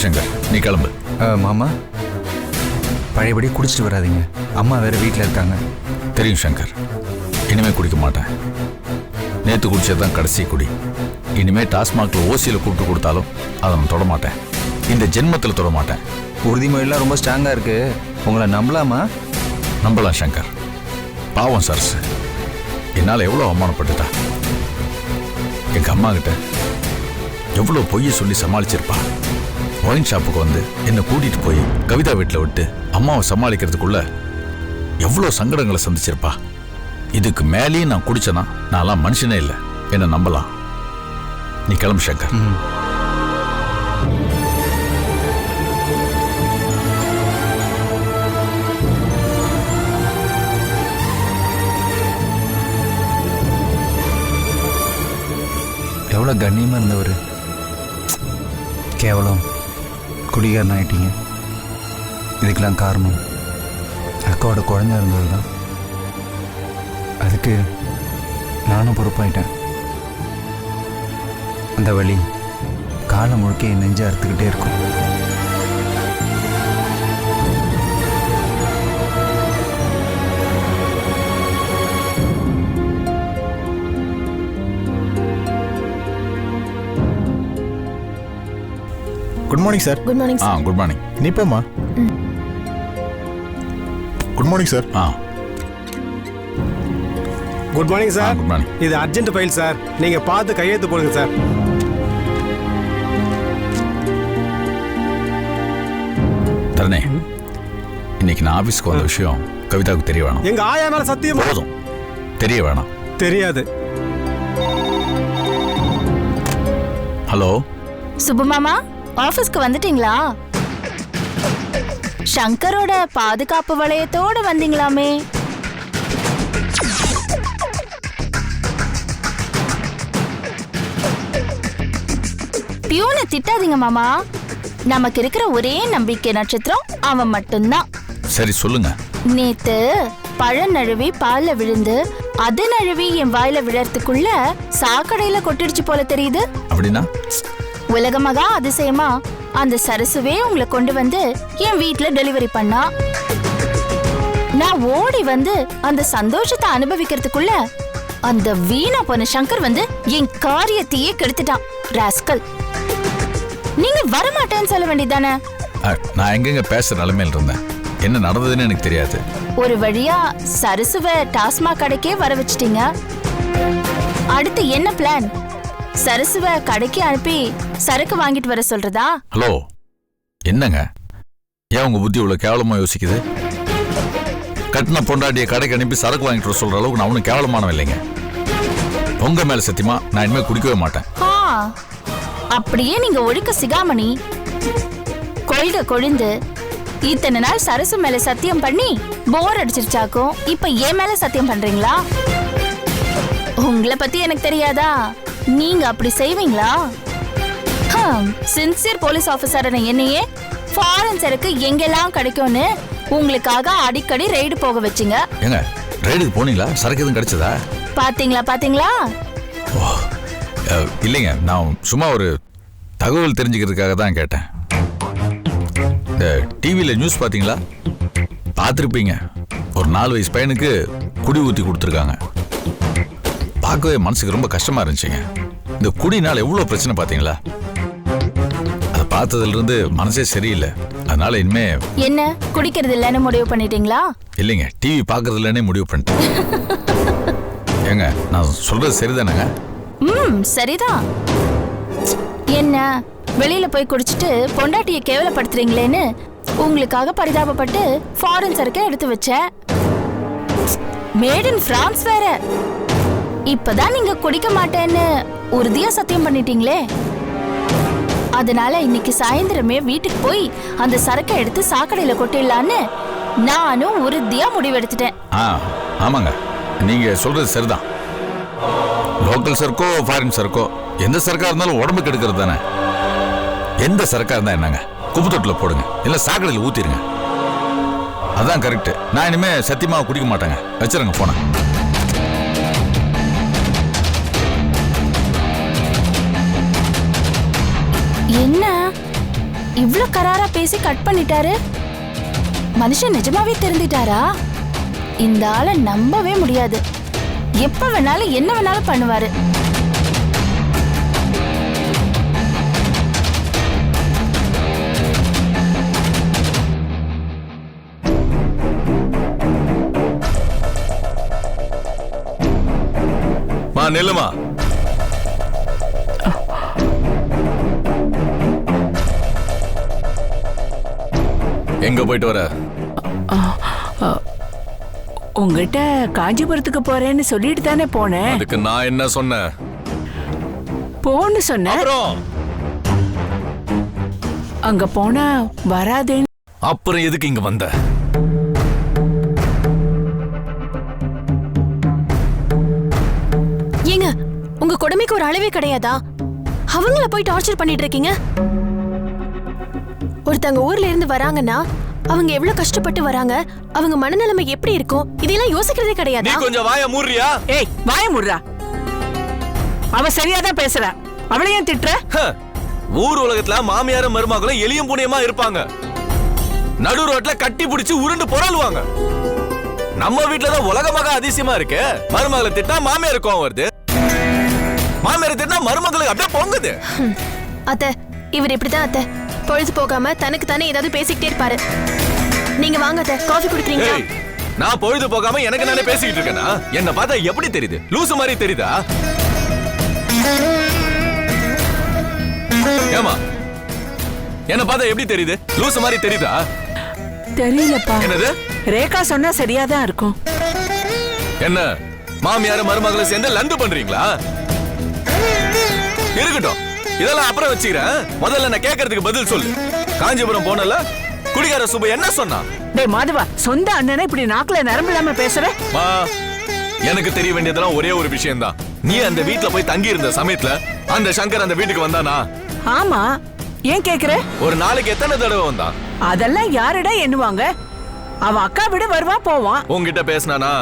சங்கர், நீ கிளம்பு. மாமா, பழையபடி குடிச்சிட்டு வராதிங்க. அம்மா வேற வீட்டில் இருக்காங்க. தெரியும் சங்கர், இனிமே குடிக்க மாட்டேன். நேற்று குடிச்சதுதான் கடைசி குடி. இனிமே டாஸ்மாக்ல ஓசியில் கூப்பிட்டு கொடுத்தாலும் அதை நான் தொட மாட்டேன். இந்த ஜென்மத்தில் தொட மாட்டேன். உறுதிமொழிலாம் ரொம்ப ஸ்ட்ராங்காக இருக்கு. உங்களை நம்பலாமா? நம்பலாம் சங்கர். பாவம் சரசு என்னால் எவ்வளோ அவமானப்பட்டுட்டா. எங்கள் அம்மா கிட்ட எவ்வளோ பொய்யை சொல்லி சமாளிச்சிருப்பா. ஒயின் ஷாப்புக்கு வந்து என்னை கூட்டிகிட்டு போய் கவிதா வீட்டில் விட்டு அம்மாவை சமாளிக்கிறதுக்குள்ள எவ்வளோ சங்கடங்களை சந்திச்சிருப்பா. இதுக்கு மேலேயும் நான் குடிச்சேன்னா நான்லாம் மனுஷனே இல்லை. என்னை நம்பலாம். நீ கிளம்பு சங்கர். எவ்வளோ கண்ணியமாக இருந்தவர் கேவலம் குடிகாரன் ஆகிட்டீங்க. இதுக்கெல்லாம் காரணம் அக்காவோட குழந்தை இருந்தது தான். அதுக்கு நானும் பொறுப்பாயிட்டேன். அந்த வழி காலம் முழுக்க என் நெஞ்சை அறுத்துக்கிட்டே இருக்கும். Good morning sir. Good morning sir. Good morning. நீ போமா. Good morning sir. Good morning sir. Good morning. இது அர்ஜென்ட் ஃபைல் சார், நீங்க பார்த்து கையெழுத்து போடுங்க சார். தரணே, இன்னைக்கு நான் ஆபீஸ்க்கு வந்த விஷயம் கவிதாவுக்கு தெரிய வேணாம். எங்க ஆயா மேல சத்தியம். போதும், தெரிய வேணாம். தெரியாது. ஹலோ சுப்பு மாமா, ஆபீஸ்க்கு வந்துட்டீங்களா? சங்கரோட பாதுகாப்பு வளையத்தோட வந்தீங்களாமே. பியூனை திட்டாதீங்க மாமா. நமக்கு இருக்கிற ஒரே நம்பிக்கை நட்சத்திரம் அவன் மட்டும்தான். சரி சொல்லுங்க. நேத்து பழம் நழுவி பால்ல விழுந்து அது நழுவி என் வாயில விழறதுக்குள்ள சாக்கடையில கொட்டிடுச்சு போல தெரியுது. அப்படின்னா உலகமகா அதிசயமா அந்த சரசுவே உங்களை கொண்டு வந்து என் வீட்டுல டெலிவரி பண்ணா. நான் ஓடி வந்து அந்த சந்தோஷத்தை அனுபவிக்கிறதுக்குள்ள அந்த வீணா போன சங்கர் வந்து என் காரியத்தையே கெடுத்துட்டான். ராஸ்கல், நீங்க வரமாட்டேன்னு சொல்ல வேண்டியதானே? நான் எங்கெங்க பேசுற நிலைமையில இருந்தேன். என்ன நடந்ததுன்னு எனக்கு தெரியாது. ஒரு வழியா சரசுவ டாஸ்மாக் கடைக்கே வர வச்சிட்டீங்க. அடுத்து என்ன பிளான்? சரசுவ கடைக்கு அனுப்பி சரக்கு வாங்கிட்டு வர சொல்றதா? ஹலோ, என்னங்க ஏன் உங்க புத்தி இவ்வளவு கேவலமா யோசிக்குது? கட்டின பொண்டாட்டிய கடைக்கு அனுப்பி சரக்கு வாங்கிட்டு வர சொல்ற அளவுக்கு நான் ஒன்னும் கேவலமானவன் இல்லைங்க. உங்க மேல சத்தியமா நான் இனிமே குடிக்கவே மாட்டேன். அப்படியே நீங்க ஒழுக்க சிகாமணி கொள்கை கொழுந்து இத்தனை நாள் சரசு மேல சத்தியம் பண்ணி போர் அடிச்சிருச்சாக்கும். இப்ப என் மேல சத்தியம் பண்றீங்களா? உங்களை பத்தி எனக்கு தெரியாதா? நீங்க அப்படி செய்வீங்களா? சின்சியர் போலீஸ் ஆபீசரான என்னையே ஃபாரின் சரக்கு எங்கெல்லாம் கிடைக்கும்னு உங்களுக்காக அடிக்கடி ரெய்டு போக வச்சிங்க. ஏங்க ரெய்டுக்கு போனீங்களா? சரக்கு எதுவும் கிடைச்சதா? பாத்தீங்களா? இல்லைங்க, நான் சும்மா ஒரு தகவல் தெரிஞ்சுக்கிறதுக்காக தான் கேட்டேன். இந்த டிவியில் நியூஸ் பார்த்தீங்களா? பார்த்துருப்பீங்க. ஒரு 4 வயசு பையனுக்கு குடி ஊற்றி கொடுத்துருக்காங்க. பார்க்கவே மனசுக்கு ரொம்ப கஷ்டமா இருந்துச்சுங்க. இந்த குடினால எவ்வளோ பிரச்சனை பார்த்தீங்களா? அதை பார்த்ததுலேருந்து மனசே சரியில்லை. அதனால இனிமே என்ன குடிக்கிறது இல்லைன்னு முடிவு பண்ணிட்டீங்களா? இல்லைங்க, டிவி பார்க்கறது இல்லைன்னே முடிவு பண்ணிட்டேன். ஏங்க நான் சொல்றது சரிதானேங்க? சரிதான். என்ன வெளியில போய் குடிச்சிட்டு பொண்டாட்டியை கேவலப்படுத்துறீங்களேன்னு உங்களுக்காக பரிதாபப்பட்டு ஃபாரின் சரக்கை எடுத்து வச்சேன். மேட் இன் பிரான்ஸ் வேற. இப்பதான் நீங்க குடிக்க மாட்டேன்னு உறுதியா சத்தியம் பண்ணிட்டீங்களே. அதனால இன்னைக்கு சாயந்தரமே வீட்டுக்கு போய் அந்த சரக்கை எடுத்து சாக்கடையில கொட்டிடலான்னு நானும் உறுதியா முடிவெடுத்துட்டேன். ஆமாங்க, நீங்க சொல்றது சரிதான். லோக்கல் சரக்கோ ஃபாரின் சரக்கோ எந்த சரக்கா இருந்தாலும் உடம்புக்கு எடுக்கிறது தானே. எந்த சரக்கா இருந்தா என்னங்க, குப்பை தொட்டில போடுங்க, இல்ல சாக்கடையில் ஊத்திருங்க. அதான் கரெக்ட். நான் இனிமே சத்தியமா குடிக்க மாட்டேங்க. வச்சிருங்க போன. என்ன இவ்ளோ கராரா பேசி கட் பண்ணிட்டாரு. மனுஷன் நிஜமாவே தெரிஞ்சிட்டாரா? இந்த ஆளை நம்பவே முடியாது. எப்ப வேணாலும் என்ன வேணாலும் பண்ணுவாரு. நெல்லுமா, எங்க போயிட்டு வர? உங்ககிட்ட காஞ்சிபுரத்துக்கு போறேன்னு சொல்லிட்டு தானே போனேன். அதுக்கு நான் என்ன சொன்னேன்? போன்னு சொன்னேன். அங்க போனா வராதேன்னு. அப்புறம் எதுக்கு இங்க வந்த? ஏங்க, உங்க கொடுமைக்கு ஒரு அளவே கிடையாதா? அவங்கள போய் டார்ச்சர் பண்ணிட்டு இருக்கீங்க. ஒருத்தங்க ஊர்ல இருந்து வராங்கன்னா அவங்க எவ்வளவு கஷ்டப்பட்டு வராங்க, அவங்க மனநிலைமை எப்படி இருக்கும், இதெல்லாம் யோசிக்கிறதே நீ கிடையாதா? கொஞ்சம் வாய மூடுறியா? ஏய், வாய முடுறா. அவ சரியாதான் பேசுறா. அவளையும் திட்டுற? ஊர் உலகத்துல மாமியாரும் மருமகளும் எலியும் புனியமா இருப்பாங்க. நடு ரோட்ல கட்டி பிடிச்சு உருண்டு புரளுவாங்க. நம்ம வீட்டுலதான் உலகமாக அதிசயமா இருக்கு. மருமகளை திட்டா மாமியார் கோவம் வருது, மாமியார் திட்டா மருமகளுக்கு அப்படியே பொங்குது. அத்தை, இவர் இப்படிதான் அத்தை. பொழுது போகாம தனக்கு தானே ஏதாவது பேசிக்கிட்டே இருப்பாரு. நீங்க வாங்க அத்தை, காஃபி குடிக்கிறீங்களா? ஏய், நான் பொழுது போகாம எனக்கு நானே பேசிக்கிட்டு இருக்கேனா? என்ன பார்த்தா எப்படி தெரியுது? லூசு மாதிரி தெரியுதா? ஏமா, என்ன பார்த்தா எப்படி தெரியுது? லூசு மாதிரி தெரியுதா? தெரியலப்பா. என்னது? ரேகா சொன்னா சரியாதான் இருக்கும். என்ன மாமியார மருமகளை சேர்ந்து லந்து பண்றீங்களா? இருக்கட்டும், இதெல்லாம் அப்புறம் வச்சுக்கிறேன். முதல்ல நான் கேட்கறதுக்கு பதில் சொல்லு. காஞ்சிபுரம் போனல குடிகார சுப என்ன சொன்னா? டேய் மாதவா, சொந்த அண்ணனை இப்படி நாக்குல நரம்பு இல்லாம பேசுற? மா, எனக்கு தெரிய வேண்டியதெல்லாம் ஒரே ஒரு விஷயம் தான். நீ அந்த வீட்ல போய் தங்கி இருந்த சமயத்துல அந்த சங்கர் அந்த வீட்டுக்கு வந்தானா? ஆமா. ஏன் கேக்குற? ஒரு நாளைக்கு எத்தனை தடவை வந்தான்? அதெல்லாம் யாரடா எண்ணுவாங்க? அவன் அக்கா விட வருவா போவான். உன்கிட்ட பேசினானா?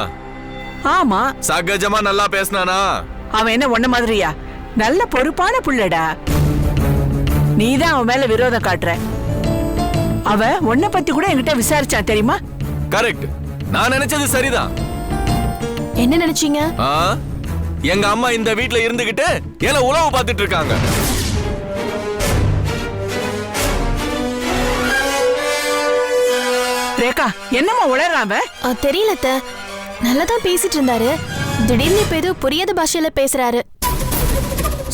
ஆமா. சகஜமா நல்லா பேசினானா? அவன் என்ன ஒன்ன மாதிரியா? நல்ல பொறுப்பான புள்ளடா. நீதான் அவன் மேல விரோதம் காட்டுற. அவ உன்னை பத்தி கூட என்கிட்ட விசாரிச்சா தெரியுமா? கரெக்ட். நான் நினைச்சது சரிதான். என்ன நினைச்சீங்க? எங்க அம்மா இந்த வீட்ல இருந்துகிட்டு என்ன உளவு பார்த்துட்டு இருக்காங்க. ரேகா, என்னம்மா உளறாம? தெரியல அத்தை, நல்லாதான் பேசிட்டு இருந்தாரு. திடீர்னு இப்ப ஏதோ புரியாத பாஷையில பேசுறாரு.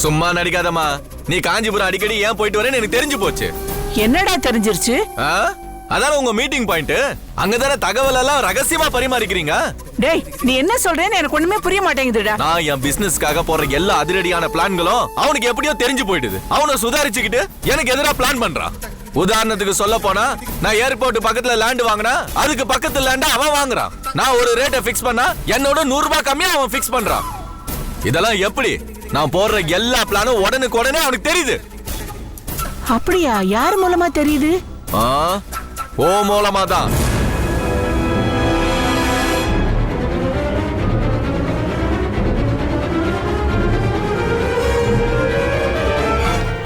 சும்மா நடிக்காதம்மா. நீ காஞ்சிபுரம் அடிக்கடி ஏன் போயிட்டு வரேன்னு எனக்கு தெரிஞ்சு போச்சு. என்னடா தெரிஞ்சிருச்சு? அதான் உங்க மீட்டிங் பாயிண்ட். அங்கதானே தகவல் எல்லாம் ரகசியமா பரிமாறிக்கிறீங்க. டேய், நீ என்ன சொல்றேன்னு எனக்கு ஒண்ணுமே புரிய மாட்டேங்குதுடா. நான் என் பிசினஸ்க்காக போற எல்லா அதிரடியான பிளான்களும் அவனுக்கு எப்படியோ தெரிஞ்சு போயிடுது. அவனை சுதாரிச்சுக்கிட்டு எனக்கு எதிராக பிளான் பண்றான். உதாரணத்துக்கு சொல்ல போனா, நான் ஏர்போர்ட் பக்கத்துல லேண்ட் வாங்கினா அதுக்கு பக்கத்துல லேண்ட அவன் வாங்குறான். நான் ஒரு ரேட்டை பிக்ஸ் பண்ணா என்னோட 100 ரூபாய் கம்மியா அவன் பிக்ஸ் பண்றான். இதெல்லாம் எப்படி? நான் போடுற எல்லா பிளானும் உடனுக்கு உடனே அவனுக்கு தெரியுது. அப்படியா? யார் மூலமா தெரியுது? ஓ மூலமா தான்.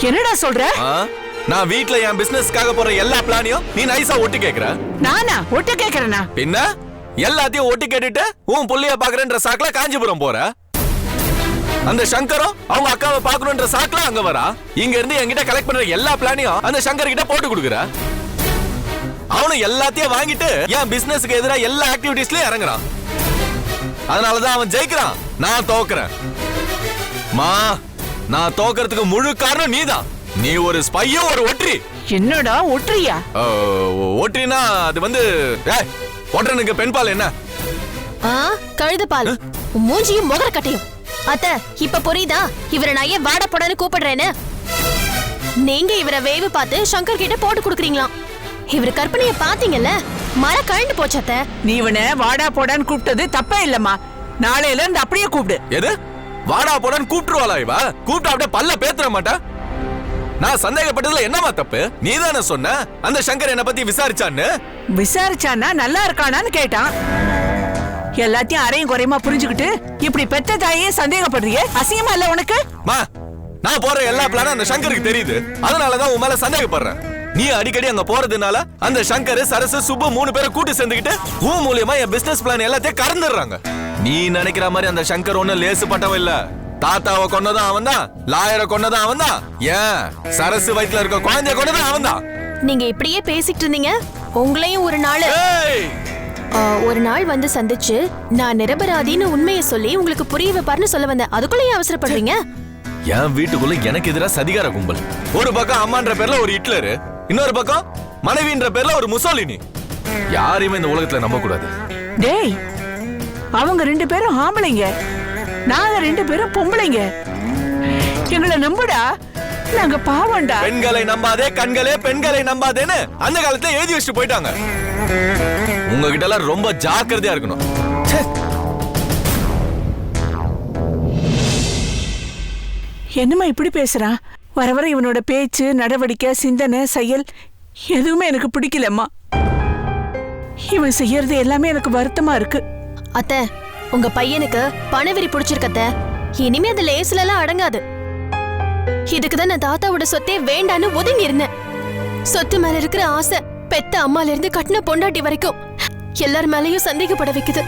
என்னடா சொல்ற? நான் வீட்ல என் பிசினஸ்க்காக போற எல்லா பிளானையும் நீ நைஸா ஒட்டு கேக்குற. நானா ஒட்டு கேக்குறேனா? பின்ன எல்லாத்தையும் ஒட்டு கேட்டுட்டு உன் புள்ளைய பாக்குறேன்ற சாக்குல காஞ்சிபுரம் போற. அந்த சங்கரும் அவங்க அக்காவை பாக்கணும்ன்ற சாக்குல அங்க வரா. இங்க இருந்து என்கிட்ட கலெக்ட் பண்ற எல்லா பிளானையும் அந்த சங்கர் கிட்ட போட்டு கொடுக்குற. அவனு எல்லாத்தையும் வாங்கிட்டு என் பிசினஸ்க்கு எதிராக எல்லா ஆக்டிவிட்டீஸ்லயும் இறங்குறான். அதனாலதான் அவன் ஜெயிக்கிறான், நான் தோக்குறேன். மா, நான் தோக்கிறதுக்கு முழு காரணம் நீதான். நீ ஒரு ஸ்பையோ ஒரு ஒட்ரி. என்னடா ஒட்ரியா? ஒட்ரினா அது வந்து ஒற்றனுக்கு பெண் பால் என்ன? கழுத பால். மூஞ்சியும் முகர கட்டையும். அத்தை, இப்ப புரியுதா இவரை நான் ஏன் வாட போடன்னு கூப்பிடுறேன்னு? நீங்க இவரை வேவு பார்த்து சங்கர் கிட்ட போட்டு கொடுக்குறீங்களாம். இவர் கற்பனைய பாத்தீங்கல்ல, மர கழண்டு போச்சு அத்தை. நீ இவனை வாடா போடான்னு கூப்பிட்டது தப்பே இல்லம்மா. நாளையில இருந்து அப்படியே கூப்பிடு. எது? வாடா போடான்னு கூப்பிட்டுருவாளா இவ? கூப்பிட்டு அப்படியே பல்ல பேத்துற மாட்டா? நான் சந்தேகப்பட்டதுல என்னமா தப்பு? நீதானே சொன்ன அந்த சங்கர் என்ன பத்தி விசாரிச்சான்னு. விசாரிச்சானா நல்லா இருக்கானான்னு கேட்டான். எல்லாத்தையும் அரையும் குறையுமா புரிஞ்சுக்கிட்டு இப்படி பெத்த தாயே சந்தேகப்படுறியே, அசிங்கமா இல்ல உனக்கு? மா, நான் போற எல்லா பிளானும் அந்த சங்கருக்கு தெரியுது. அதனாலதான் உன் மேல சந்தேகப்படுறேன். நீ அடிக்கடி அங்க போறதுனால அந்த சங்கர், சரசு, சுப்பு 3 பேரை கூட்டி சேர்ந்துக்கிட்டு உன் மூலியமா என் பிசினஸ் பிளான் எல்லாத்தையும் கறந்துடுறாங்க. நீ நினைக்கிற மாதிரி அந்த சங்கர் ஒண்ணு லேசுப்பட்டவன் இல்ல. தாத்தாவை கொன்னதும் அவன் தான், லாயரை கொன்னதும் அவன் தான், ஏன் சரசு வயிற்றுல இருக்க குழந்தைய கொன்னதும் அவன் தான். நீங்க இப்படியே பேசிட்டு இருந்தீங்க. உங்களையும் ஒரு நாள் வந்து சந்திச்சு நான் நிரபராதின்னு உண்மையை சொல்லி உங்களுக்கு புரிய வைப்பார்னு சொல்ல வந்தேன். அதுக்குள்ளேயே அவசரப்படுறீங்க. என் வீட்டுக்குள்ள எனக்கு எதிராக சதிகார கும்பல். ஒரு பக்கம் அம்மான்ற பேர்ல ஒரு ஹிட்லரு, இன்னொரு பக்கம் மனைவின்ற பேர்ல ஒரு முசோலினி. யாரையுமே இந்த உலகத்துல நம்ப கூடாது. டேய், அவங்க 2 பேரும் ஆம்பளைங்க, நாங்க 2 பேரும் பொம்பளைங்க. எங்களை நம்புடா, நாங்க பாவம்டா. பெண்களை நம்பாதே கண்களே, பெண்களை நம்பாதேன்னு அந்த காலத்துல எழுதி வச்சுட்டு போயிட்டாங்க. உங்ககிட்ட எல்லாம் ரொம்ப ஜாக்கிரதையா இருக்கணும். என்னம்மா இப்படி பேசுறான்? வர வர இவனோட பேச்சு, நடவடிக்கை, சிந்தனை, செயல் எதுவுமே எனக்கு பிடிக்கலம்மா. இவன் செய்யறது எல்லாமே எனக்கு வருத்தமா இருக்கு. அத்தை, உங்க பையனுக்கு பணவெறி பிடிச்சிருக்கத்த. இனிமே அது லேஸ்ல எல்லாம் அடங்காது. இதுக்குதான் நான் தாத்தாவோட சொத்தே வேண்டான்னு ஒதுங்கி இருந்தேன். சொத்து மேல இருக்கிற ஆசை பெத்த அம்மால இருந்து கட்டின பொண்டாட்டி வரைக்கும் எல்லார் மேலயும் சந்தேகப்பட வைக்குது.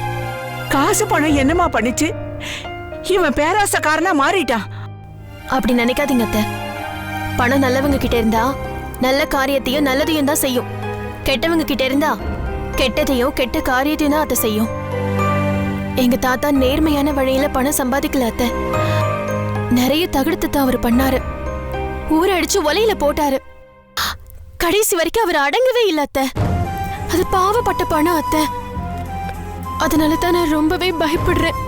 காசு பணம் என்னமா பண்ணிச்சு? இவன் பேராசக்காரனா மாறிட்டான். அப்படி நினைக்காதீங்க அத்தை. பணம் நல்லவங்க கிட்ட இருந்தா நல்ல காரியத்தையும் நல்லதையும் தான் செய்யும். கெட்டவங்க கிட்ட இருந்தா கெட்டதையும் கெட்ட காரியத்தையும் தான் அதை செய்யும். எங்க தாத்தா நேர்மையான வழியில பணம் சம்பாதிக்கல அத்தை. நிறைய தகுடுத்து தான் அவர் பண்ணாரு. ஊரை அடிச்சு ஒலையில போட்டாரு. கடைசி வரைக்கும் அவர் அடங்கவே இல்ல அத்தை. அது பாவப்பட்ட பணம் அத்தை. அதனால தான் நான் ரொம்பவே பயப்படுறேன்.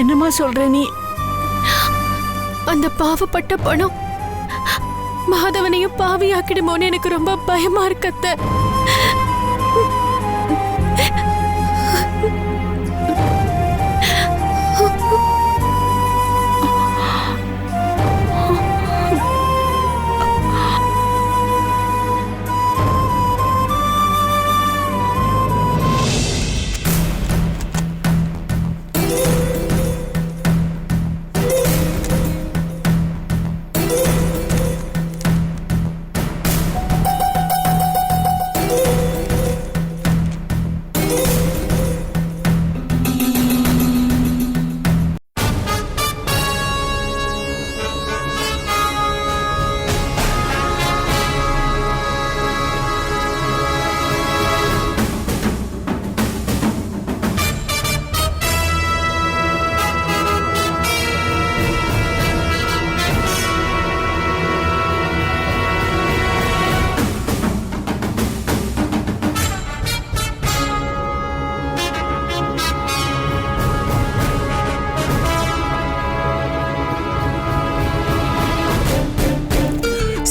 என்னமா சொல்ற நீ? அந்த பாவப்பட்ட பணம் மாதவனையும் பாவியாக்கிடுமோன்னு எனக்கு ரொம்ப பயமா இருக்கு அத்தை.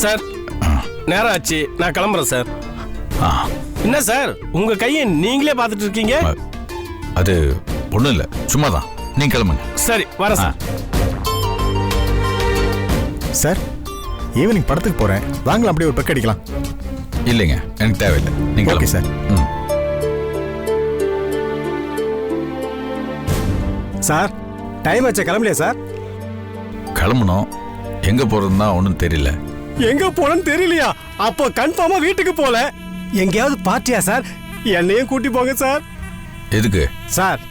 சார், நேரம் ஆச்சு, நான் கிளம்புறேன் சார். என்ன சார், உங்க கையை நீங்களே பார்த்துட்டு இருக்கீங்க? அது ஒண்ணும் இல்ல, சும்மாதான். நீங்க கிளம்புங்க. சரி, வரேன் சார். சார், ஈவினிங் படத்துக்கு போறேன், வாங்கலாம், அப்படியே ஒரு பெக் அடிக்கலாம். இல்லைங்க, எனக்கு தேவையில்லை. நீங்க ஓகே சார். சார், டைம் ஆச்சு, கிளம்பலையா சார்? கிளம்பணும். எங்க போறதுன்னா ஒன்றும் தெரியல. எங்க போனன்னு தெரியலையா? அப்போ கன்ஃபார்மா வீட்டுக்கு போல. எங்கேயாவது பார்ட்டியா சார்? என்னையும் கூட்டி போங்க சார். எதுக்கு சார்?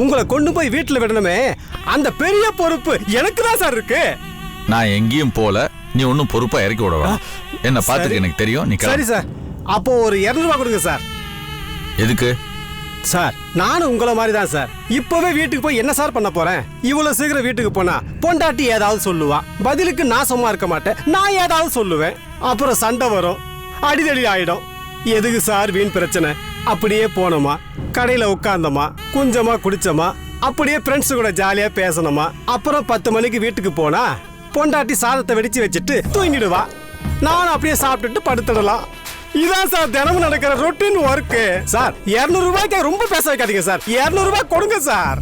உங்களை கொண்டு போய் வீட்டுல விடணுமே, அந்த பெரிய பொறுப்பு எனக்கு தான் சார் இருக்கு. நான் எங்கேயும் போல, நீ ஒன்னும் பொறுப்பா இறக்கி விடவா? என்ன பார்த்துக்க எனக்கு தெரியும். நீ சரி சார், அப்போ ஒரு 200 ரூபாய் கொடுங்க சார். எதுக்கு சார்? நானும் உங்களை மாதிரி தான் சார். இப்பவே வீட்டுக்கு போய் என்ன சார் பண்ண போறேன்? இவ்வளவு சீக்கிரம் வீட்டுக்கு போனா பொண்டாட்டி ஏதாவது சொல்லுவா, பதிலுக்கு நான் சும்மா இருக்க மாட்டேன், நான் ஏதாவது சொல்லுவேன். அப்புறம் சண்டை வரும், அடிதடி ஆயிடும். எதுக்கு சார் வீண் பிரச்சனை? அப்படியே போனோமா, கடையில உட்கார்ந்தோமா, கொஞ்சமா குடிச்சோமா, அப்படியே ஃப்ரெண்ட்ஸ் கூட ஜாலியா பேசணுமா, அப்புறம் 10 மணிக்கு வீட்டுக்கு போனா பொண்டாட்டி சாதத்தை வெடிச்சு வச்சுட்டு தூங்கிடுவா. நானும் அப்படியே சாப்பிட்டுட்டு படுத்துடலாம். இதான் சார் தினமும் நடக்கிற ரொட்டீன் ஒர்க். சார், 200 ரூபாய்க்கு ரொம்ப பேச வைக்காதீங்க சார். 200 ரூபாய் கொடுங்க சார்.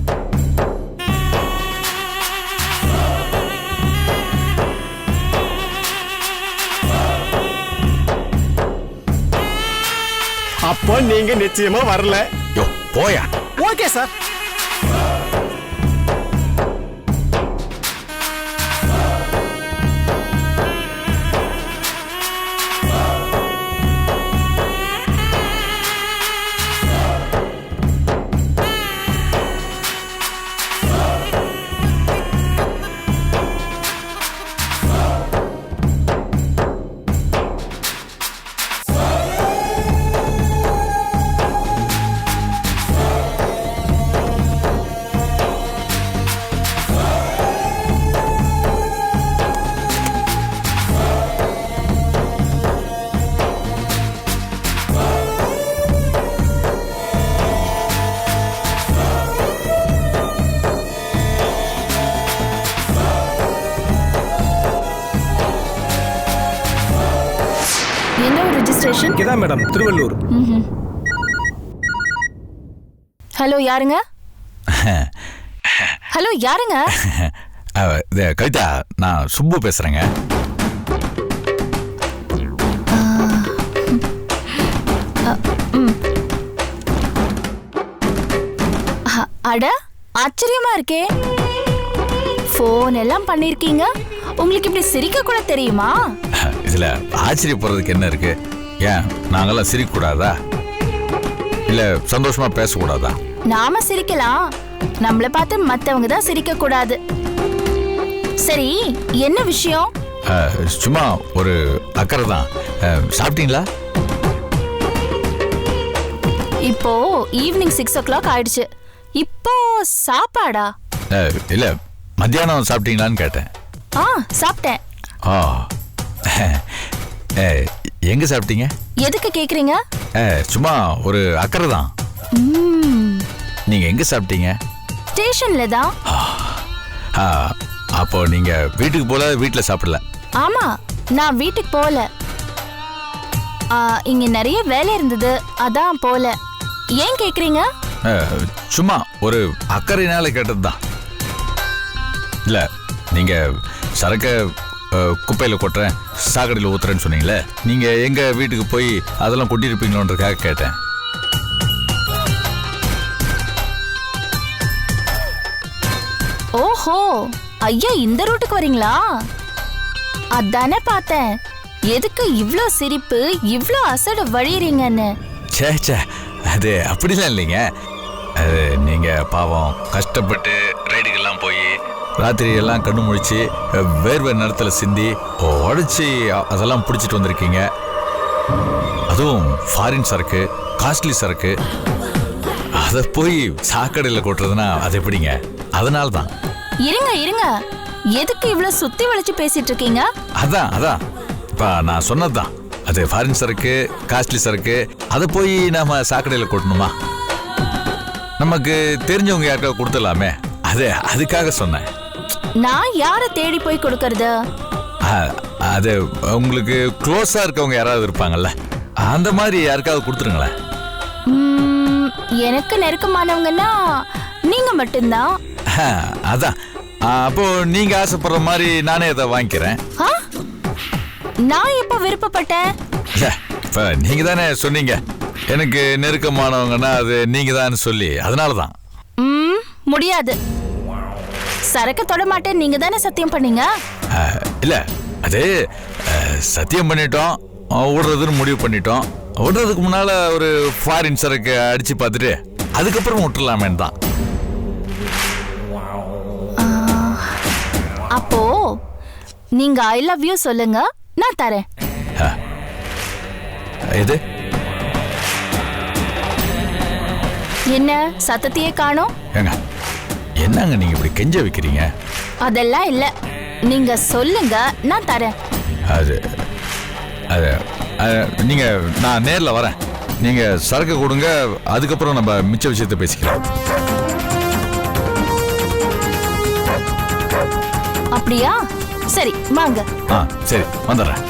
அப்போ நீங்க நிச்சயமா வரல. யோ போயா. Okay sir. ஸ்டேஷன்? இங்கதான் மேடம், திருவள்ளூர். ஹலோ, யாருங்க? ஹலோ, யாருங்க? கவிதா, நான் சுப்பு பேசுறேங்க. அட, ஆச்சரியமா இருக்கே. போன் எல்லாம் பண்ணிருக்கீங்க, உங்களுக்கு இப்படி சிரிக்க கூட தெரியுமா? இதுல ஆச்சரியப்படுறதுக்கு என்ன இருக்கு? ஏன் நாங்கெல்லாம் சிரிக்க கூடாதா? இல்ல சந்தோஷமா பேசக்கூடாதா? நாம சிரிக்கலாம், நம்மள பார்த்து மத்தவங்க தான் சிரிக்க கூடாது. சரி, என்ன விஷயம்? சும்மா ஒரு அக்கறை தான். சாப்பிட்டீங்களா? இப்போ ஈவினிங் 6 o'clock ஆயிடுச்சு. இப்போ சாப்பாடா? இல்ல, மத்தியானம் சாப்பிட்டீங்களான்னு கேட்டேன். சாப்பிட்டேன். எங்க சாப்பிட்டீங்க? எதுக்கு கேக்குறீங்க? சும்மா ஒரு அக்கறை தான். நீங்க எங்க சாப்பிட்டீங்க? ஸ்டேஷன்ல தான். அப்போ நீங்க வீட்டுக்கு போல, வீட்டுல சாப்பிடல? ஆமா, நான் வீட்டுக்கு போல. இங்க நிறைய வேலை இருந்தது, அதான் போல. ஏன் கேக்குறீங்க? சும்மா ஒரு அக்கறையினால கேட்டதுதான். இல்ல, நீங்க சரக்க குப்பையில கொட்டுறேன், சாக்கடையில் ஊத்துறேன்னு சொன்னீங்களே, நீங்க எங்க வீட்டுக்கு போய் அதெல்லாம் கொட்டிருப்பீங்களோன்றதுக்காக கேட்டேன். ஓஹோ, ஐயா இந்த ரூட்டுக்கு வரீங்களா? அதானே பார்த்தேன், எதுக்கு இவ்ளோ சிரிப்பு, இவ்ளோ அசடு வழியறீங்கன்னு. சே சே, அது அப்படிலாம் இல்லைங்க. அது நீங்க பாவம் கஷ்டப்பட்டு ரைடுக்கெல்லாம் போய் ராத்திரி எல்லாம் கண்ணு முழிச்சு வேர்வை நேரத்தில் சிந்தி உடச்சி அதெல்லாம் பிடிச்சிட்டு வந்திருக்கீங்க. அதுவும் ஃபாரின் சரக்கு, காஸ்ட்லி சரக்கு. அதை போய் சாக்கடையில் கொட்டுறதுன்னா அது எப்படிங்க? அதனால தான். இருங்க இருங்க, எதுக்கு இவ்ளோ சுத்தி வளைச்சு பேசிட்டு இருக்கீங்க? அதான் இப்ப நான் சொன்னதுதான். அது ஃபாரின் சரக்கு, காஸ்ட்லி சரக்கு. அதை போய் நாம சாக்கடையில் கொட்டணுமா? நமக்கு தெரிஞ்சவங்க யாருக்காவது கொடுத்துடலாமே, அதுக்காக சொன்னேன். நான் யார தேடி போய் கொடுக்கறது? அது உங்களுக்கு க்ளோஸா இருக்கவங்க யாராவது இருப்பாங்கல்ல, அந்த மாதிரி யாருக்காவது கொடுத்துருங்களேன். எனக்கு நெருக்கமானவங்கன்னா நீங்க மட்டும்தான். அதான், அப்போ நீங்க ஆசைப்படுற மாதிரி நானே அதை வாங்கிக்கிறேன். நான் எப்ப விருப்பப்பட்டேன்? இப்ப நீங்க தானே சொன்னீங்க எனக்கு நெருக்கமானவங்கன்னா அது நீங்க தான் சொல்லி, அதனாலதான். முடியாது, சரக்கு தொட மாட்டேன் நீங்க தானே சத்தியம் பண்ணீங்க. இல்ல, அது சத்தியம் பண்ணிட்டோம், விடுறதுன்னு முடிவு பண்ணிட்டோம். விடுறதுக்கு முன்னால ஒரு ஃபாரின் சரக்கு அடிச்சு பார்த்துட்டு அதுக்கப்புறம் விட்டுலாமேன்னு தான். அப்போ நீங்க ஐ லவ் யூ சொல்லுங்க, நான் தரேன். எது? என்ன சத்தத்தையே காணோம்? என்னங்க நீங்க இப்படி கெஞ்ச வைக்கிறீங்க? அதெல்லாம் இல்ல, நீங்க சொல்லுங்க, நான் தரேன். அது நீங்க, நான் நேர்ல வரேன், நீங்க சரக்கு கொடுங்க, அதுக்கப்புறம் நம்ம மிச்ச விஷயத்தை பேசிக்கலாம். அப்படியா? சரி வாங்க. சரி, வந்துடுறேன்.